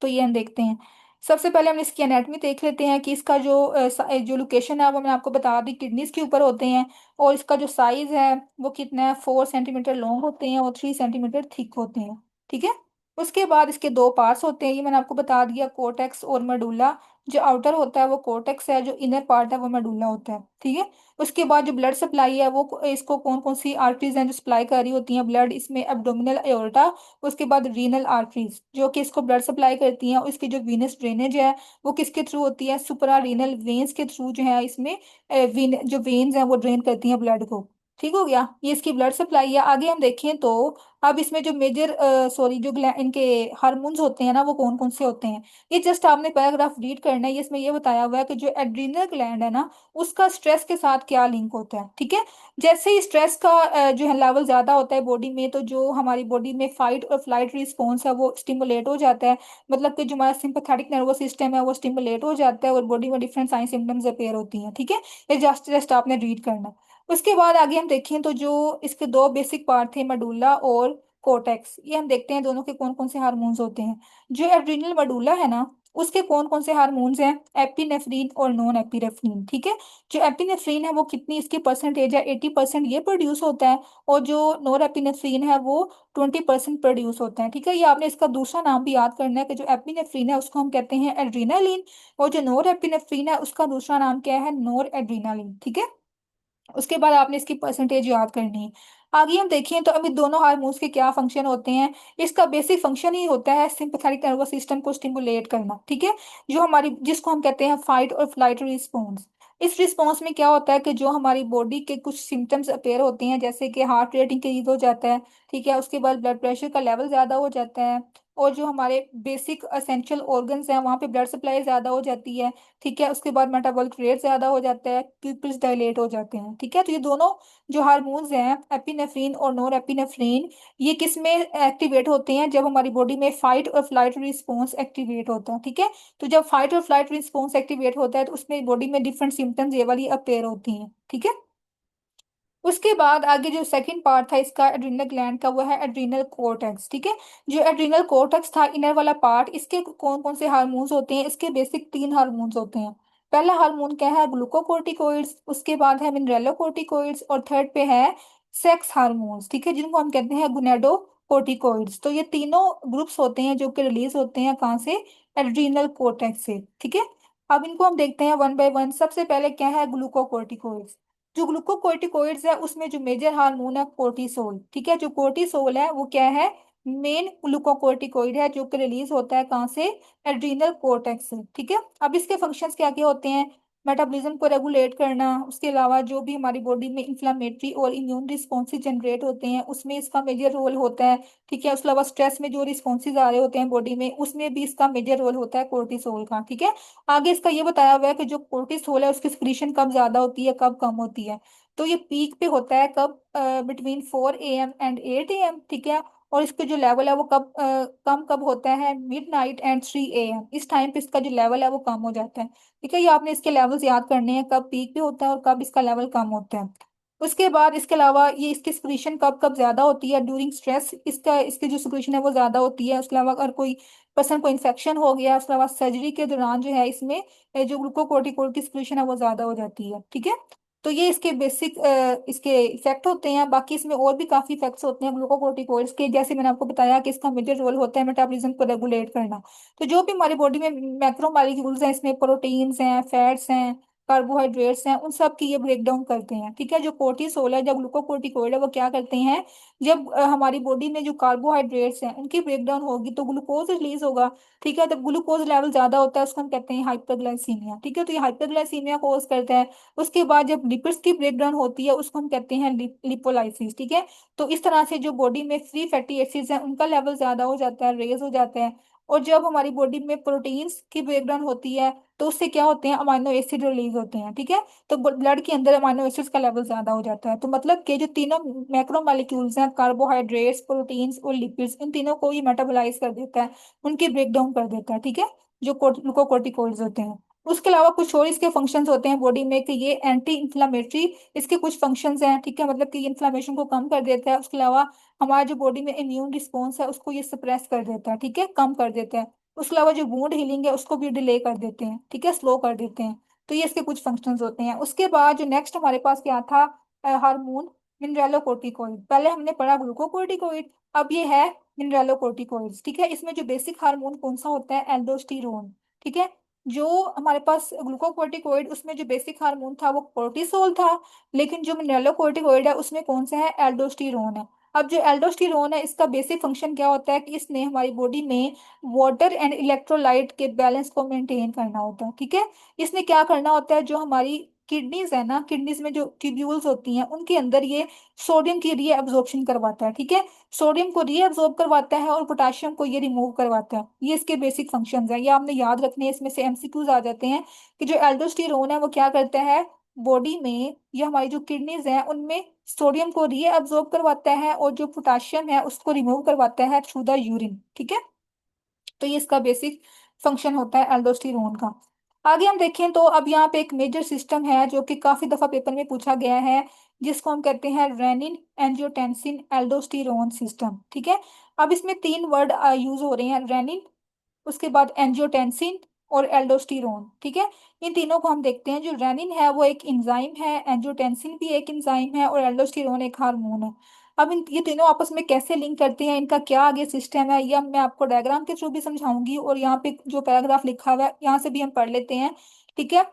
तो ये हम देखते हैं। सबसे पहले हम इसकी एनाटॉमी देख लेते हैं कि इसका जो लोकेशन है वो मैंने आपको बता दी किडनीज के ऊपर होते हैं, और इसका जो साइज है वो कितना है, 4 सेंटीमीटर लॉन्ग होते हैं और 3 सेंटीमीटर थिक होते हैं, ठीक है। उसके बाद इसके दो पार्ट्स होते हैं, ये मैंने आपको बता दिया, कोर्टेक्स और मेडुला। जो आउटर होता है वो कोर्टेक्स है, जो इनर पार्ट है वो मेडुला होता है, ठीक है। उसके बाद जो ब्लड सप्लाई है वो इसको कौन कौन सी आर्टरीज हैं जो सप्लाई कर रही होती हैं ब्लड, इसमें एब्डोमिनल एओर्टा, उसके बाद रीनल आर्टरीज जो कि इसको ब्लड सप्लाई करती हैं, और इसकी जो वीनस ड्रेनेज है वो किसके थ्रू होती है, सुपरा रीनल वेन्स के थ्रू जो है इसमें जो वेन्स हैं वो ड्रेन करती हैं ब्लड को, ठीक हो गया। ये इसकी ब्लड सप्लाई है। आगे हम देखें तो अब इसमें जो मेजर सॉरी जो इनके हार्मोन्स होते हैं ना वो कौन कौन से होते हैं, ये जस्ट आपने पैराग्राफ रीड करना है। ये इसमें ये बताया हुआ है कि जो एड्रीनल ग्लैंड है ना उसका स्ट्रेस के साथ क्या लिंक होता है, ठीक है। जैसे ही स्ट्रेस का जो है लेवल ज्यादा होता है बॉडी में, तो जो हमारी बॉडी में फाइट और फ्लाइट रिस्पॉन्स है वो स्टिमुलेट हो जाता है, मतलब कि जो हमारा सिंपैथेटिक नर्वस सिस्टम है वो स्टिमुलेट हो जाता है और बॉडी में डिफरेंट साइन सिम्टम्स अपेयर होती हैं, ठीक है। ये जस्ट जस्ट आपने रीड करना है। उसके बाद आगे हम देखें तो जो इसके दो बेसिक पार्ट थे मडुला और कोर्टेक्स, ये हम देखते हैं दोनों के कौन कौन से हार्मोन्स होते हैं। जो एड्रीनल मडुला है ना उसके कौन कौन से हार्मोन्स हैं, एपिनेफ्रीन और नॉन एपिनेफ्रीन, ठीक है। जो एपिनेफ्रीन है वो कितनी इसकी परसेंटेज है, 80% ये प्रोड्यूस होता है, और जो नॉर एपिनेफ्रीन है वो 20% प्रोड्यूस होता है, ठीक है। ये आपने इसका दूसरा नाम भी याद करना है कि जो एपिनेफ्रीन है उसको हम कहते हैं एड्रीनालिन, और जो नॉर एपिनेफ्रीन है उसका दूसरा नाम क्या है, नॉर एड्रीनालिन, ठीक है। उसके बाद आपने इसकी परसेंटेज याद करनी है। आगे हम देखें तो अभी दोनों हार्मोन्स के क्या फंक्शन होते हैं। इसका बेसिक फंक्शन ही होता है सिंपैथेटिक नर्वस सिस्टम को स्टिमुलेट करना, ठीक है। जो हमारी जिसको हम कहते हैं फाइट और फ्लाइट रिस्पॉन्स। इस रिस्पॉन्स में क्या होता है कि जो हमारी बॉडी के कुछ सिम्टम्स अपेयर होते हैं, जैसे कि हार्ट रेट इंक्रीज हो जाता है, ठीक है, उसके बाद ब्लड प्रेशर का लेवल ज़्यादा हो जाता है, और जो हमारे बेसिक असेंशियल ऑर्गन्स हैं वहाँ पे ब्लड सप्लाई ज़्यादा हो जाती है, ठीक है, उसके बाद मेटाबॉलिक रेट ज़्यादा हो जाता है, प्यूपिल्स डायलेट हो जाते हैं, ठीक है। तो ये दोनों जो हार्मोन्स हैं, एपिनेफ्रीन और नॉर एपिनेफ्रीन, ये किस में एक्टिवेट होते हैं, जब हमारी बॉडी में फाइट और फ्लाइट रिस्पॉन्स एक्टिवेट होता है, ठीक है। तो जब फाइट और फ्लाइट रिस्पॉन्स एक्टिवेट होता है तो उसमें बॉडी में डिफरेंट सिम्टम्स ये वाली अपेयर होती हैं, ठीक है। उसके बाद आगे जो सेकंड पार्ट था इसका एड्रिनल ग्लैंड का, वो है एड्रिनल कोर्टेक्स, ठीक है। जो एड्रिनल कोर्टेक्स था, इनर वाला पार्ट, इसके कौन कौन से हार्मोन्स होते हैं, इसके बेसिक तीन हार्मोन्स होते हैं। पहला हार्मोन क्या है, ग्लूकोकोर्टिकोइड्स, उसके बाद है मिनरेलोकोर्टिकोइड्स, और थर्ड पे है सेक्स हार्मोन्स, ठीक है, जिनको हम कहते हैं गुनेडोकोर्टिकोइड्स। तो ये तीनों ग्रुप्स होते हैं जो कि रिलीज होते हैं कहाँ से, एड्रिनल कोर्टेक्स से, ठीक है। अब इनको हम देखते हैं वन बाय वन। सबसे पहले क्या है, ग्लूकोकोर्टिकोइड्स। जो ग्लूकोकोर्टिकोइड्स है उसमें जो मेजर हार्मोन है कोर्टिसोल, ठीक है। जो कोर्टिसोल है वो क्या है, मेन ग्लूकोकोर्टिकोइड है, जो कि रिलीज होता है कहाँ से, एड्रीनल कोर्टेक्स से, ठीक है। अब इसके फंक्शंस क्या क्या होते हैं, मेटाबॉलिज्म को रेगुलेट करना, उसके अलावा जो भी हमारी बॉडी में इंफ्लामेटरी और इम्यून रिस्पॉन्सेज जनरेट होते हैं उसमें इसका मेजर रोल होता है, ठीक है। उसके अलावा स्ट्रेस में जो रिस्पॉन्सेज आ रहे होते हैं बॉडी में, उसमें भी इसका मेजर रोल होता है कोर्टिसोल का, ठीक है। आगे इसका ये बताया हुआ है कि जो कोर्टिसोल है उसकी सिक्रीशन कब ज्यादा होती है कब कम होती है। तो ये पीक पे होता है कब, बिटवीन 4 AM एंड 8 AM, ठीक है। और इसके जो लेवल है वो कब कम कब होता है, मिड नाइट एंड 3 AM, इस टाइम पे इसका जो लेवल है वो कम हो जाता है, ठीक है। ये आपने इसके लेवल्स याद करने हैं, कब पीक पे होता है और कब इसका लेवल कम होता है। उसके बाद इसके अलावा ये इसकी सिक्रीशन कब कब ज्यादा होती है, ड्यूरिंग स्ट्रेस इसका इसकी जो सिक्रीशन है वो ज्यादा होती है। उसके अलावा अगर कोई पर्सन को इन्फेक्शन हो गया, उसके अलावा सर्जरी के दौरान जो है इसमें जो ग्लूकोकोर्टिकोइड की सिक्रीशन है वो ज्यादा हो जाती है, ठीक है। तो ये इसके बेसिक इसके इफेक्ट होते हैं। बाकी इसमें और भी काफी इफेक्ट्स होते हैं ग्लूकोकोर्टिकोइड्स के, जैसे मैंने आपको बताया कि इसका मेजर रोल होता है मेटाबॉलिज्म को रेगुलेट करना। तो जो भी हमारी बॉडी में मैक्रोमोलेक्यूल्स हैं, इसमें प्रोटीन्स हैं, फैट्स हैं, कार्बोहाइड्रेट्स हैं, उन सब की ये ब्रेक डाउन करते हैं, ठीक है। जो कोर्टिसोल है, जब ग्लूकोकोर्टिकोइड है, वो क्या करते हैं, जब हमारी बॉडी में जो कार्बोहाइड्रेट्स हैं उनकी ब्रेक डाउन होगी तो ग्लूकोज रिलीज होगा, ठीक है। तब ग्लूकोज लेवल ज्यादा होता है, उसको हम कहते हैं हाइपरग्लाइसीमिया, ठीक है। तो ये हाइपरग्लाइसीमिया कोज करता है। उसके बाद जब लिपिड्स की ब्रेकडाउन होती है उसको हम कहते हैं लिपोलाइसिस, ठीक है। तो इस तरह से जो बॉडी में फ्री फैटी एसिड्स हैं उनका लेवल ज्यादा हो जाता है, रेज हो जाता है। और जब हमारी बॉडी में प्रोटीन्स की ब्रेकडाउन होती है तो उससे क्या होते हैं, अमाइनो एसिड रिलीज होते हैं, ठीक है। तो ब्लड के अंदर अमाइनो एसिड्स का लेवल ज्यादा हो जाता है। तो मतलब कि जो तीनों मैक्रो मॉलिक्यूल्स हैं, कार्बोहाइड्रेट्स, प्रोटीन्स और लिपिड्स, इन तीनों को ये मेटाबोलाइज कर देता है, उनकी ब्रेकडाउन कर देता है, ठीक है, जो ग्लूकोकोर्टिकोइड्स होते हैं। उसके अलावा कुछ और इसके फंक्शंस होते हैं बॉडी में, कि ये एंटी इंफ्लामेटरी इसके कुछ फंक्शंस हैं, ठीक है, मतलब कि ये इन्फ्लामेशन को कम कर देता है। उसके अलावा हमारा जो बॉडी में इम्यून रिस्पॉन्स है उसको ये सप्रेस कर देता है, ठीक है, कम कर देता है। उसके अलावा जो वुंड हीलिंग है उसको भी डिले कर देते हैं, ठीक है, स्लो कर देते हैं। तो ये इसके कुछ फंक्शंस होते हैं। उसके बाद जो नेक्स्ट हमारे पास क्या था, हार्मोन मिनरेलोकोर्टिकोइड। पहले हमने पढ़ा ग्लूकोकोर्टिकोइड, अब ये है मिनरेलोकोर्टिकोइड्स, ठीक है। इसमें जो बेसिक हार्मोन कौन सा होता है, एल्डोस्टेरोन, ठीक है। जो हमारे पास ग्लूकोकोर्टिकोइड, उसमें जो बेसिक हार्मोन था वो कोर्टिसोल था, लेकिन जो मिनरेलोकोर्टिकोइड है उसमें कौन सा है, एल्डोस्टेरोन है। अब जो एल्डोस्टेरोन है इसका बेसिक फंक्शन क्या होता है, कि इसने हमारी बॉडी में वाटर एंड इलेक्ट्रोलाइट के बैलेंस को मेंटेन करना होता है, ठीक है। इसने क्या करना होता है, जो हमारी किडनीज है ना, किडनीज में जो ट्यूब्यूल्स होती हैं उनके अंदर ये सोडियम की रीअब्जॉर्प्शन करवाता है, ठीक है। सोडियम को रीअब्सॉर्ब करवाता है और पोटाशियम को ये रिमूव करवाता है। ये इसके बेसिक फंक्शंस हैं, ये आपने याद रखने हैं, इसमें से एमसीक्यूज आ जाते हैं। कि जो एल्डोस्टेरोन है वो क्या करता है, बॉडी में, ये हमारी जो किडनीज हैं उनमें सोडियम को रीअब्सॉर्ब करवाता है और जो पोटाशियम है उसको रिमूव करवाता है थ्रू द यूरिन, ठीक है। तो ये इसका बेसिक फंक्शन होता है एल्डोस्टेरोन का। आगे हम देखें तो अब यहाँ पे एक मेजर सिस्टम है जो कि काफी दफा पेपर में पूछा गया है, जिसको हम कहते हैं रेनिन एंजियोटेंसिन एल्डोस्टेरोन सिस्टम, ठीक है। अब इसमें तीन वर्ड यूज हो रहे हैं, रेनिन, उसके बाद एंजियोटेंसिन और एल्डोस्टेरोन, ठीक है। इन तीनों को हम देखते हैं। जो रेनिन है वो एक एंजाइम है, एंजियोटेंसिन भी एक एंजाइम है और एल्डोस्टेरोन एक हार्मोन है। अब इन ये तीनों आपस में कैसे लिंक करते हैं, इनका क्या आगे सिस्टम है, यह मैं आपको डायग्राम के थ्रू भी समझाऊंगी, और यहाँ पे जो पैराग्राफ लिखा हुआ है यहाँ से भी हम पढ़ लेते हैं, ठीक है।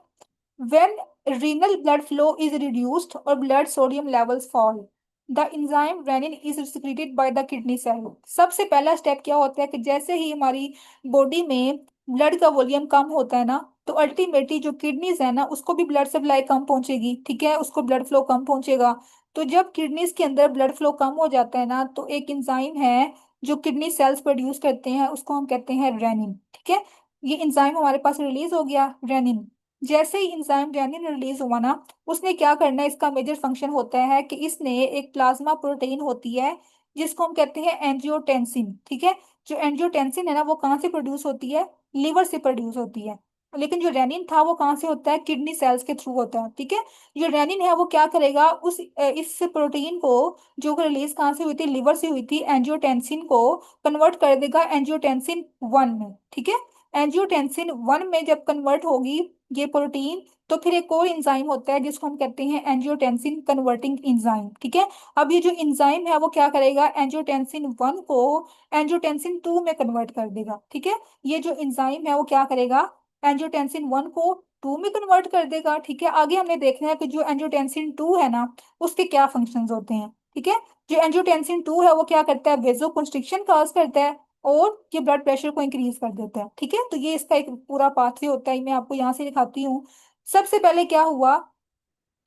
When renal blood flow is reduced or blood sodium levels fall, the enzyme renin is secreted by the kidney cell. सबसे पहला स्टेप क्या होता है, कि जैसे ही हमारी बॉडी में ब्लड का वॉल्यूम कम होता है ना, तो अल्टीमेटली जो किडनीज है ना उसको भी ब्लड सप्लाई कम पहुंचेगी, ठीक है, उसको ब्लड फ्लो कम पहुंचेगा। तो जब किडनीज के अंदर ब्लड फ्लो कम हो जाता है ना, तो एक एंजाइम है जो किडनी सेल्स प्रोड्यूस करते हैं, उसको हम कहते हैं रेनिन, ठीक है। ये एंजाइम हमारे पास रिलीज हो गया, रेनिन। जैसे ही एंजाइम रेनिन रिलीज हुआ ना, उसने क्या करना है, इसका मेजर फंक्शन होता है कि इसने एक प्लाज्मा प्रोटीन होती है जिसको हम कहते हैं एंजियोटेंसिन, ठीक है। जो एंजियोटेंसिन है ना वो कहाँ से प्रोड्यूस होती है, लीवर से प्रोड्यूस होती है। लेकिन जो रेनिन था वो कहाँ से होता है, किडनी सेल्स के थ्रू होता है, ठीक है। जो रेनिन है वो क्या करेगा, इस प्रोटीन को जो रिलीज कहाँ से हुई थी, लिवर से हुई थी, एंजियोटेंसिन को कन्वर्ट कर देगा एंजियोटेंसिन 1 में, ठीक है। एंजियोटेंसिन 1 में जब कन्वर्ट होगी ये प्रोटीन, तो फिर एक और एंजाइम होता है जिसको हम कहते हैं एंजियोटेंसिन कन्वर्टिंग एंजाइम, ठीक है। अब ये जो एंजाइम है वो क्या करेगा, एंजियोटेंसिन 1 को एंजियोटेंसिन 2 में कन्वर्ट कर देगा, ठीक है। ये जो एंजाइम है वो क्या करेगा, एंजियोटेंसिन 1 को 2 में कन्वर्ट कर देगा, ठीक है। आगे हमने देखना है कि जो एंजियोटेंसिन 2 है ना उसके क्या फंक्शंस होते हैं, ठीक है। जो एंजियोटेंसिन 2 है वो क्या करता है, वेजो कंस्ट्रिक्शन काज करता है, और ये ब्लड प्रेशर को इंक्रीज कर देता है, ठीक है। तो ये इसका एक पूरा पाथवे होता है, मैं आपको यहाँ से दिखाती हूँ। सबसे पहले क्या हुआ,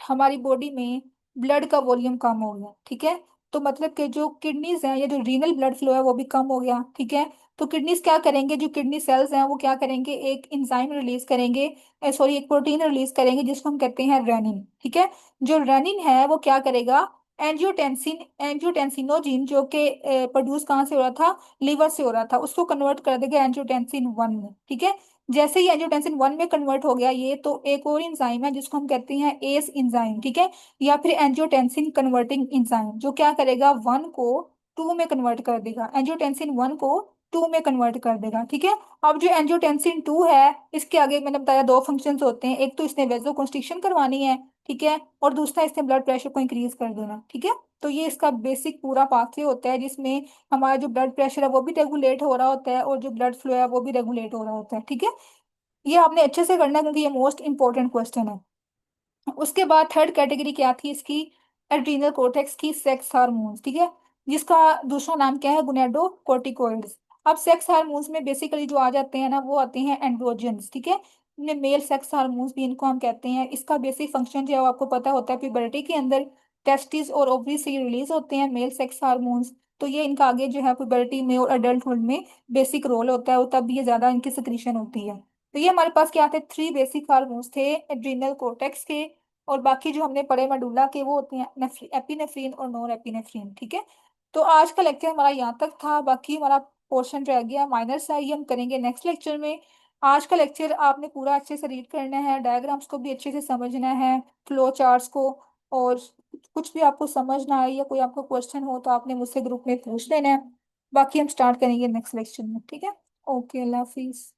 हमारी बॉडी में ब्लड का वॉल्यूम कम हो गया, ठीक है। तो मतलब कि जो किडनीज हैं या जो रीनल ब्लड फ्लो है वो भी कम हो गया, ठीक है। तो किडनीज क्या करेंगे, जो किडनी सेल्स हैं वो क्या करेंगे, एक इंजाइम रिलीज करेंगे, सॉरी एक प्रोटीन रिलीज करेंगे जिसको हम कहते हैं रेनिन, ठीक है। जो रेनिन है वो क्या करेगा, एंजियोटेंसिनोजिन जो कि प्रोड्यूस कहाँ से हो रहा था, लीवर से हो रहा था, उसको कन्वर्ट कर देगा एंजियोटेंसिन 1 में, ठीक है। जैसे ही एंजियोटेंसिन 1 में कन्वर्ट हो गया ये, तो एक और इंजाइम है जिसको हम कहते हैं एस इंजाइम, ठीक है, या फिर एंजियोटेंसिन कन्वर्टिंग इंजाइम, जो क्या करेगा 1 को 2 में कन्वर्ट कर देगा, एंजियोटेंसिन 1 को 2 में कन्वर्ट कर देगा, ठीक है। अब जो एंजियोटेंसिन 2 है, इसके आगे मैंने बताया दो फंक्शंस होते हैं, एक तो इसने वेजो कंस्ट्रिक्शन करवानी है, ठीक है, और दूसरा इसने ब्लड प्रेशर को इंक्रीज कर देना, ठीक है। तो ये इसका बेसिक पूरा पाथवे होता है जिसमें हमारा जो ब्लड प्रेशर है वो भी रेगुलेट हो रहा होता है और जो ब्लड फ्लो है वो भी रेगुलेट हो रहा होता है, ठीक है। ये आपने अच्छे से करना है क्योंकि ये मोस्ट इंपॉर्टेंट क्वेश्चन है। उसके बाद थर्ड कैटेगरी क्या थी इसकी, एड्रीनल कोर्टेक्स की सेक्स हार्मोन्स, ठीक है, जिसका दूसरा नाम क्या है, गुनेडोकोर्टिकोइड्स। अब सेक्स हार्मोन्स में बेसिकली जो आ जाते हैं ना वो आते हैं एंड्रोजन्स, ठीक है। इनमें मेल सेक्स हार्मोन्स भी इनको हम कहते हैं। इसका बेसिक फंक्शन जो है वो आपको पता होता है, प्यूबर्टी के अंदर टेस्टिस और ओवरी से रिलीज होते हैं मेल सेक्स हार्मोन्स। तो ये इनका आगे जो है प्यूबर्टी में और अडल्टहुड में बेसिक रोल होता है, और तब ये ज्यादा इनकी सिक्रीशन होती है। तो ये हमारे पास क्या थे, 3 बेसिक हार्मोन्स थे एड्रीनल कोर्टेक्स के, और बाकी जो हमने पढ़े मेडुला के वो होते हैं एपिनेफ्रीन और नॉन एपिनेफ्रीन, ठीक है। तो आज का लेक्चर हमारा यहाँ तक था, बाकी हमारा पोर्शन रह गया माइनर सा, ये हम करेंगे नेक्स्ट लेक्चर में। आज का लेक्चर आपने पूरा अच्छे से रीड करना है, डायग्राम्स को भी अच्छे से समझना है, फ्लो चार्ट्स को, और कुछ भी आपको समझ ना आए या कोई आपको क्वेश्चन हो तो आपने मुझसे ग्रुप में पूछ लेना है। बाकी हम स्टार्ट करेंगे नेक्स्ट लेक्चर में, ठीक है। ओके, अल्लाह हाफिज।